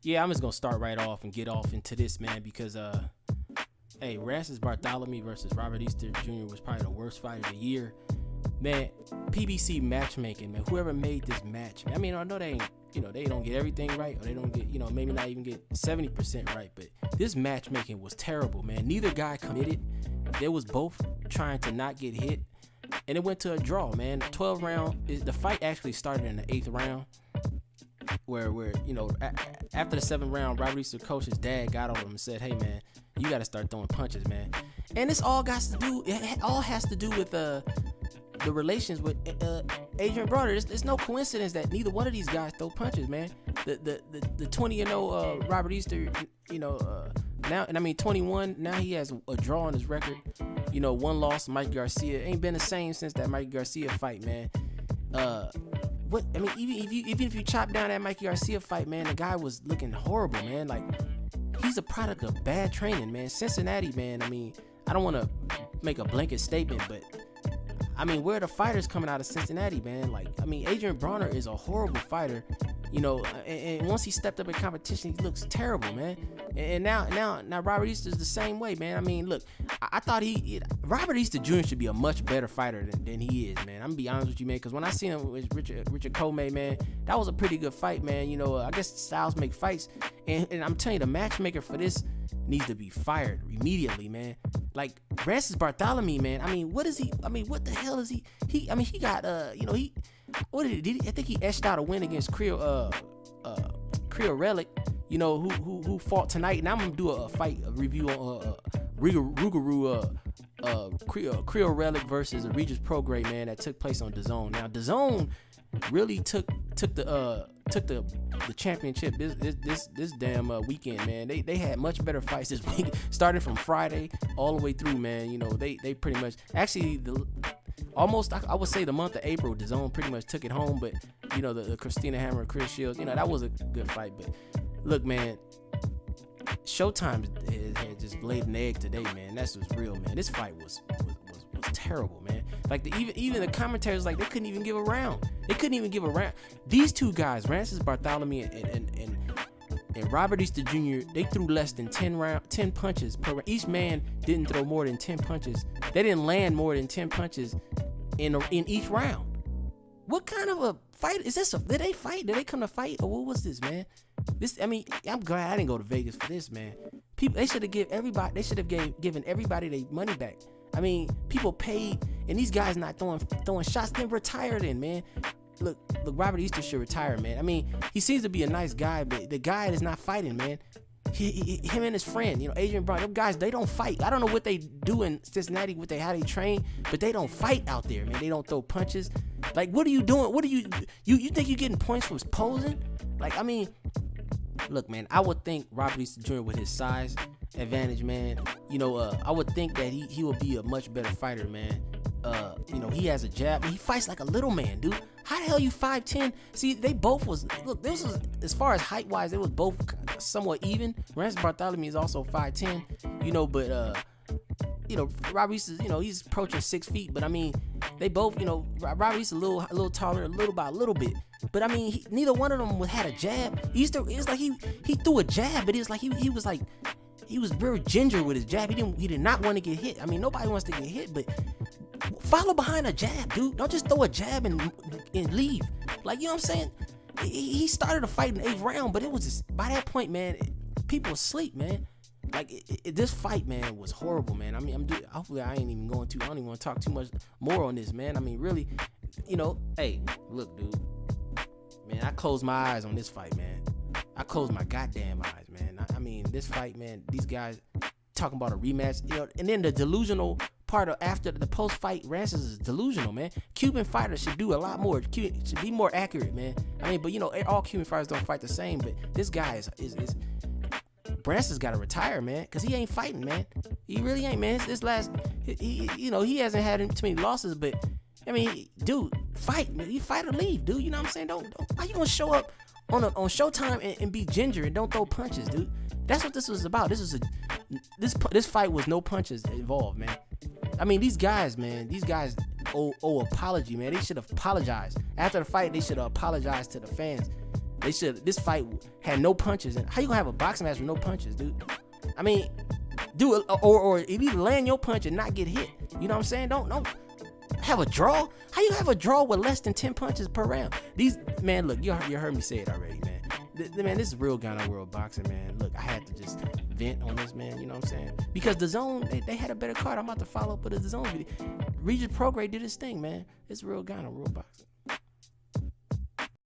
Yeah, I'm just gonna start right off and get off into this, man, because hey, Rances Barthelemy versus Robert Easter Jr. was probably the worst fight of the year. Man, PBC matchmaking, man. Whoever made this match, I mean, I know they ain't, they don't get everything right, or they don't get, maybe not even get 70% right, but this matchmaking was terrible, man. Neither guy committed. They was both trying to not get hit, and it went to a draw, man. 12 round. The fight actually started in the 8th round, where after the 7th round, Robert Easter coach's dad got on him and said, "Hey, man, you got to start throwing punches, man." And this all has to do with the relations with Adrian Broner. It's no coincidence that neither one of these guys throw punches, man. The 20-0 Robert Easter, now, and I mean 21. Now he has a draw on his record. One loss. Mike Garcia ain't been the same since that Mike Garcia fight, man. What I mean, even if you chop down that Mikey Garcia fight, man, the guy was looking horrible, man. Like, he's a product of bad training, man. Cincinnati, man. I mean, I don't want to make a blanket statement, but I mean, where are the fighters coming out of Cincinnati, man? Like, I mean, Adrian Broner is a horrible fighter, and once he stepped up in competition, he looks terrible, man. And now Robert Easter's the same way, man. I mean, look, I thought Robert Easter Jr. should be a much better fighter than he is, man. I'm gonna be honest with you, man, because when I seen him with Richard Comey, man, that was a pretty good fight, man. I guess styles make fights, and I'm telling you, the matchmaker for this needs to be fired immediately, man. Like, Rances Barthelemy, man. I mean, what is he? I mean, what the hell is he? He got what did he? I think he etched out a win against Creel Relic, who fought tonight. And I'm gonna do a review on Rougarou Creel Relic versus Regis Prograis, man, that took place on DAZN. Now DAZN really took the championship this damn weekend, man. They had much better fights this week, starting from Friday all the way through, man. They pretty much actually I would say the month of April, DAZN pretty much took it home. But the Christina Hammer, Chris Shields, that was a good fight. But look, man, Showtime had just laid an egg today, man. That's what's real, man. This fight was terrible, man. Like, even the commentators, like, they couldn't even give a round. These two guys, Rances Barthelemy and Robert Easter Jr., they threw less than 10 punches per round. Each man didn't throw more than 10 punches. They didn't land more than 10 punches in each round. What kind of a fight is this? Did they fight? Did they come to fight, or what was this, man? I'm glad I didn't go to Vegas for this, man. They should have given everybody their money back. I mean, people paid, and these guys not throwing shots. Then retire, then, man. Look, Robert Easter should retire, man. I mean, he seems to be a nice guy, but the guy is not fighting, man. Him and his friend, Adrian Broner, them guys, they don't fight. I don't know what they do in Cincinnati, how they train, but they don't fight out there, man. They don't throw punches. Like, what are you doing? What are you think you're getting points for posing? Like, I mean, look, man, I would think Robert Easter Jr. with his size advantage, man, I would think that he would be a much better fighter, man. He has a jab. He fights like a little man, dude. How the hell you 5'10"? See, they both this was, as far as height wise, they was both somewhat even. Rances Barthelemy is also 5'10", but Robert Easter, he's approaching 6 feet, but I mean, they both, Robert Easter a little taller, by a little bit. But I mean, neither one of them had a jab. It's like he threw a jab, but it's like he was very ginger with his jab. He did not want to get hit. I mean, nobody wants to get hit, but follow behind a jab, dude. Don't just throw a jab and leave. Like, you know what I'm saying? He started a fight in the 8th round, but it was just, by that point, man, people asleep, man. Like, this fight, man, was horrible, man. I mean, hopefully I ain't even going to. I don't even want to talk too much more on this, man. I mean, really, hey, look, dude. Man, I closed my eyes on this fight, man. I closed my goddamn eyes, man. I mean, this fight, man, these guys talking about a rematch, and then the delusional part of after the post-fight, Rances is delusional, man. Cuban fighters should do a lot more. Should be more accurate, man. I mean, but all Cuban fighters don't fight the same, but this guy is Rances got to retire, man, because he ain't fighting, man. He really ain't, man. This last, he hasn't had too many losses, but I mean, dude, fight, man. You fight or leave, dude. You know what I'm saying? Don't. Why you gonna show up on Showtime and be ginger and don't throw punches, dude? That's what this was about. This fight was no punches involved, man. I mean, these guys, man, owe apology, man. They should have apologized after the fight. They should have apologized to the fans. They should. This fight had no punches. And how you gonna have a boxing match with no punches, dude? I mean, or if you land your punch and not get hit, you know what I'm saying? Don't have a draw. How you have a draw with less than 10 punches per round? Man, look, you heard me say it already, man. Man, this is real Ghana World Boxing, man. Look, I had to just vent on this, man. You know what I'm saying? Because the Zone, they had a better card. I'm about to follow up with the Zone video. Regis Prograis did his thing, man. It's real Ghana World Boxing.